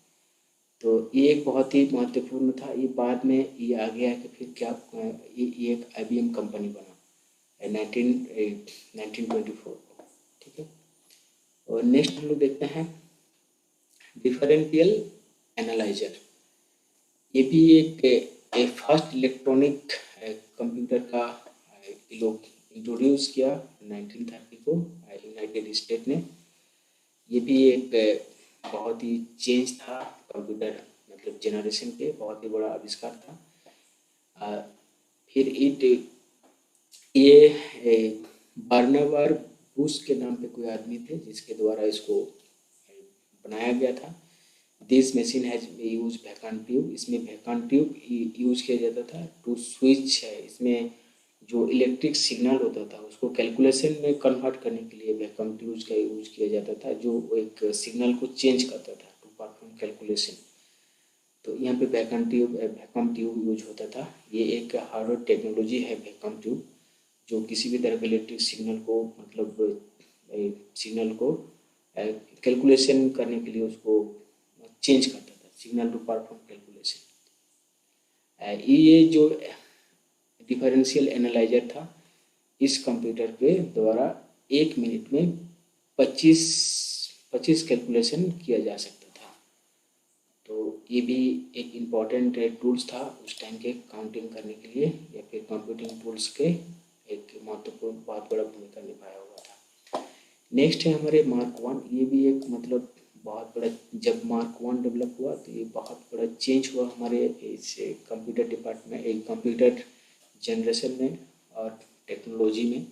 तो ये एक बहुत ही महत्वपूर्ण था। ये बाद में ये आ गया कि फिर क्या ये एक IBM कंपनी बना 1924। ठीक है। और नेक्स्ट हम लोग देखते हैं डिफरेंशियल एनालाइजर। ये भी एक फर्स्ट इलेक्ट्रॉनिक कंप्यूटर का लोग इंट्रोड्यूस किया 1930 को यूनाइटेड स्टेट ने। ये भी एक बहुत ही चेंज था कंप्यूटर मतलब जनरेशन पे, बहुत ही बड़ा आविष्कार था। फिर ये बार्नाबार बुश के नाम पे कोई आदमी थे जिसके द्वारा इसको बनाया गया था। This machine has use vacuum tube. इसमें वैक्यूम ट्यूब यूज किया जाता था टू स्विच है। इसमें जो इलेक्ट्रिक सिग्नल होता था उसको कैलकुलेशन में कन्वर्ट करने के लिए वैक्यूम ट्यूब का यूज किया जाता था, जो एक सिग्नल को चेंज करता था टू परफॉर्म कैलकुलेशन। तो यहाँ पे वैक्यूम ट्यूब यूज होता था। ये एक हार्डवेयर टेक्नोलॉजी है वैक्यूम ट्यूब, जो किसी भी तरह के इलेक्ट्रिक सिग्नल को मतलब सिग्नल को कैलकुलेशन करने के लिए उसको चेंज करता था, सिग्नल टू परफॉर्म कैलकुलेशन। ये जो डिफरेंशियल एनालाइजर था, इस कंप्यूटर के द्वारा 1 मिनट में 25 कैलकुलेशन किया जा सकता था। तो ये भी एक इम्पॉर्टेंट टूल्स था उस टाइम के काउंटिंग करने के लिए, या फिर कंप्यूटिंग टूल्स के एक महत्वपूर्ण बहुत बड़ा भूमिका निभाया हुआ था। नेक्स्ट है हमारे मार्क 1। ये भी एक मतलब बहुत बड़ा, जब मार्क 1 डेवलप हुआ तो ये बहुत बड़ा चेंज हुआ हमारे इस कंप्यूटर डिपार्टमेंट, एक कंप्यूटर जनरेशन में और टेक्नोलॉजी में।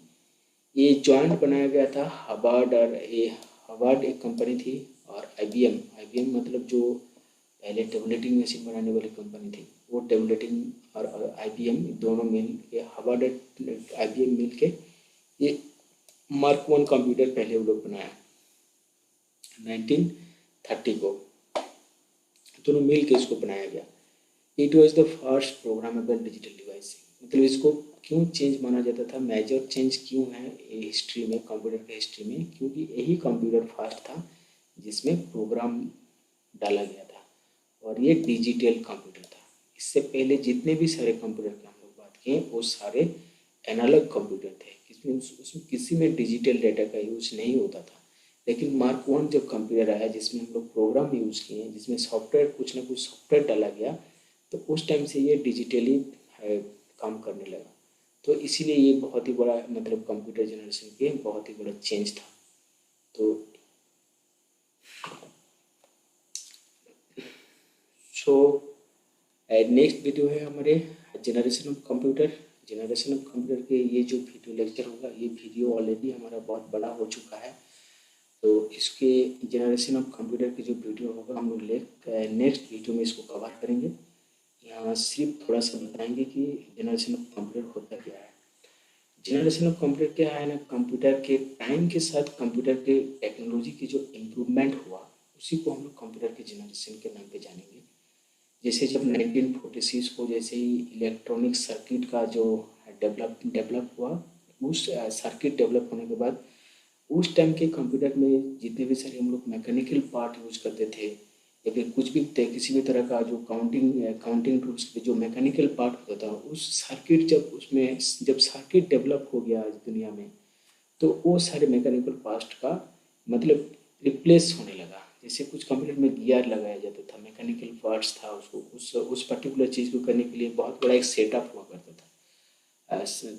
ये जॉइंट बनाया गया था हार्वर्ड, और ये हार्वर्ड एक कंपनी थी, और IBM मतलब जो पहले टेबुलेटिंग मशीन बनाने वाली कंपनी थी, वो टेबुलेटिंग और IBM दोनों मिल के हार्वर्ड IBM मिल के ये मार्क 1 कंप्यूटर पहले वो लोग बनाया 1930 को, दोनों मिल के इसको बनाया गया। It was the first programmable digital device. मतलब इसको क्यों चेंज माना जाता था, मेजर चेंज क्यों है हिस्ट्री में, कंप्यूटर के हिस्ट्री में, क्योंकि यही कंप्यूटर फर्स्ट था जिसमें प्रोग्राम डाला गया था, और ये डिजिटल कंप्यूटर था। इससे पहले जितने भी सारे कंप्यूटर की हम लोग बात किए वो सारे एनालॉग कंप्यूटर थे, इसमें उसमें किसी में डिजिटल डेटा का यूज नहीं होता था। लेकिन मार्क वन जब कंप्यूटर आया जिसमें हम लोग प्रोग्राम यूज किए, जिसमें सॉफ्टवेयर कुछ ना कुछ सॉफ्टवेयर डाला गया, तो उस टाइम से ये डिजिटली काम करने लगा। तो इसीलिए ये बहुत ही बड़ा मतलब कंप्यूटर जनरेशन के बहुत ही बड़ा चेंज था। तो सो नेक्स्ट वीडियो है हमारे generation of computer. Generation of computer के ये जो वीडियो लेक्चर होगा, ये वीडियो ऑलरेडी हमारा बहुत बड़ा हो चुका है। तो इसके जनरेशन ऑफ कंप्यूटर की जो वीडियो होगा हम लोग नेक्स्ट वीडियो में इसको कवर करेंगे। यहाँ सिर्फ थोड़ा सा बताएंगे कि जनरेशन ऑफ कंप्यूटर होता क्या है। जनरेशन ऑफ कंप्यूटर क्या है ना, कंप्यूटर के टाइम के साथ कंप्यूटर के टेक्नोलॉजी की जो इम्प्रूवमेंट हुआ, उसी को हम लोग कंप्यूटर के जनरेशन के नाम पे जानेंगे। जैसे जब 1946 को जैसे ही इलेक्ट्रॉनिक सर्किट का जो डेवलप हुआ, उस सर्किट डेवलप होने के बाद उस टाइम के कंप्यूटर में जितने भी सारे हम लोग मैकेनिकल पार्ट यूज करते थे, या फिर कुछ भी किसी भी तरह का जो काउंटिंग टूल्स पे जो मैकेनिकल पार्ट होता था, उस सर्किट जब सर्किट डेवलप हो गया आज दुनिया में, तो वो सारे मैकेनिकल पार्ट का मतलब रिप्लेस होने लगा। जैसे कुछ कंप्यूटर में गियर लगाया जाता था, मैकेनिकल पार्ट्स था, उसको उस पर्टिकुलर चीज़ को करने के लिए बहुत बड़ा एक सेटअप हुआ करता था।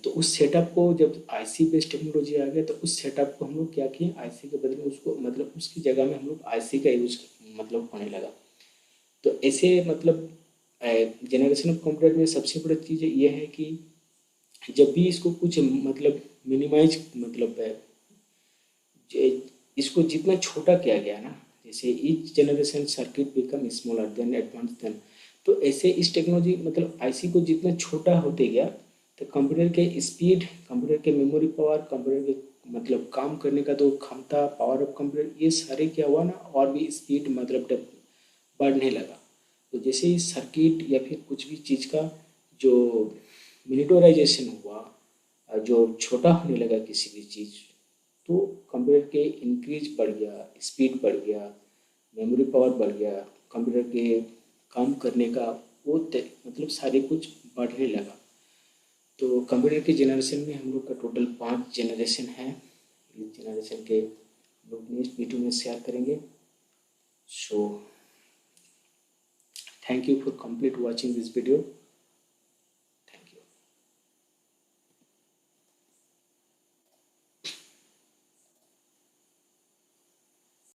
तो उस सेटअप को जब आईसी बेस्ड टेक्नोलॉजी आ गया, तो उस सेटअप को हम लोग क्या किए, आईसी के बदले उसको मतलब उसकी जगह में हम लोग आईसी का यूज मतलब होने लगा। तो ऐसे मतलब जनरेशन ऑफ कंप्यूटर में सबसे बड़ी चीज़ ये है कि जब भी इसको कुछ मतलब मिनिमाइज मतलब इसको जितना छोटा किया गया ना, जैसे each generation circuit become smaller than advance then, तो ऐसे इस टेक्नोलॉजी मतलब आईसी को जितना छोटा होते गया, तो कंप्यूटर के स्पीड, कंप्यूटर के मेमोरी पावर, कंप्यूटर के मतलब काम करने का तो क्षमता, पावर ऑफ कंप्यूटर, ये सारे क्या हुआ ना, और भी स्पीड मतलब बढ़ने लगा। तो जैसे ही सर्किट या फिर कुछ भी चीज़ का जो मिनिटोराइजेशन हुआ, जो छोटा होने लगा किसी भी चीज़, तो कंप्यूटर के इंक्रीज बढ़ गया, स्पीड बढ़ गया, मेमोरी पावर बढ़ गया, कंप्यूटर के काम करने का वो मतलब सारे कुछ बढ़ने लगा। तो कंप्यूटर के जनरेशन में हम लोग का टोटल 5 जनरेशन है। इस जनरेशन के हम लोग नेक्स्ट वीडियो में शेयर करेंगे। So thank you for complete watching this video.